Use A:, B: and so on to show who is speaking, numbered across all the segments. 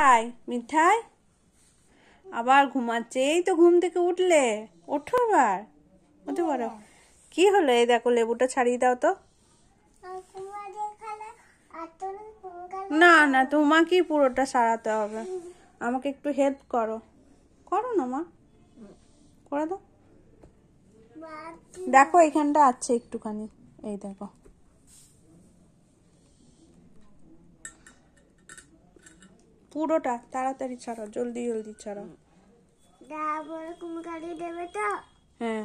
A: মিঠাই মিঠাই আবার ঘুমাচ্ছে। এই তো ঘুম থেকে উঠলে, ওঠো এবার, উঠতে পারো। কি হলো? এই দেখো, লেবুটা ছাড়িয়ে দাও তো। না না, তোমাকেই পুরোটা সারাতে হবে। আমাকে একটু হেল্প করো, করো না মা, করে দাও। দেখো এখানটা আছে একটুখানি, এই দেখো। পুরোটা তাড়াতাড়ি ছাড়াও, জলদি জলদি ছাড়াও। হ্যাঁ,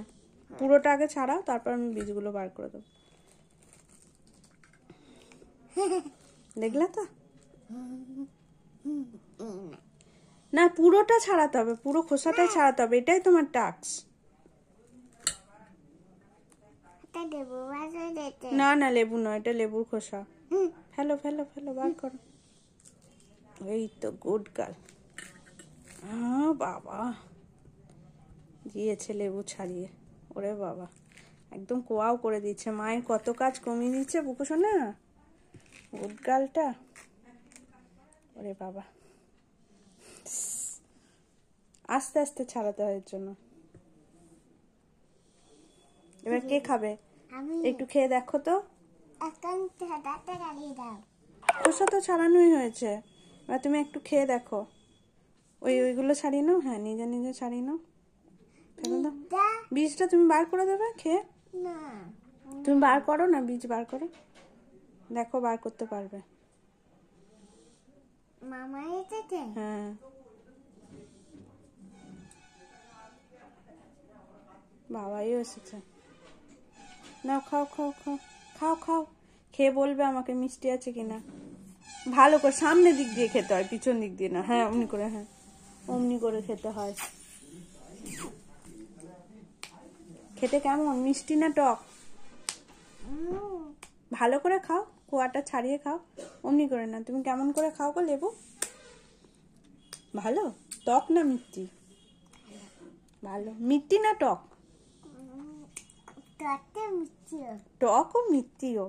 A: পুরোটা আগে ছাড়াও, তারপর আমি বীজগুলো বার করে দেবো। দেখলে তো? না, পুরোটা ছাড়াতে হবে, পুরো খোসাটাই ছাড়াতে হবে, এটাই তোমার টাস্ক। না না, লেবু নয়, এটা লেবুর খোসা। ফেলো ফেলো ফেলো, বার করো। এই তো, গুড গার্ল। বাবা দিয়েছে লেবু ছাড়িয়ে, ওরে বাবা একদম কোয়াও করে দিচ্ছে। মায়ের কত কাজ কমিয়ে দিচ্ছে বুকু শোনা, গুড গার্লটা। ওরে বাবা, আস্তে আস্তে ছাড়াতে হয় এর জন্য। এবার কে খাবে? একটু খেয়ে দেখো তো। খোসা তো ছাড়ানোই হয়েছে, এবার তুমি একটু খেয়ে দেখো। ওইগুলো ছাড়িয়ে নাও। হ্যাঁ, নিজে নিজে ছাড়িয়ে নাও, ফেলে দাও। বীজটা তুমি বার করে দেবে খেয়ে। তুমি বার করো না, বীজ বার করো, দেখো বার করতে পারবে। হ্যাঁ, বাবাইও এসেছে। নাও খাও খাও খাও খাও খাও, খেয়ে বলবে আমাকে মিষ্টি আছে কিনা। ভালো করে সামনের দিক দিয়ে খেতে হয়, পিছন দিক দিয়ে না। হ্যাঁ, অমনি করে, হ্যাঁ অমনি করে খেতে হয়। খেতে কেমন, মিষ্টি না টক? ভালো করে খাও, কোয়াটা ছাড়িয়ে খাও, অমনি করে না। তুমি কেমন করে খাও গো লেবু? ভালো? টক না মিষ্টি? ভালো। মিষ্টি না টক? টক ও মিষ্টিও।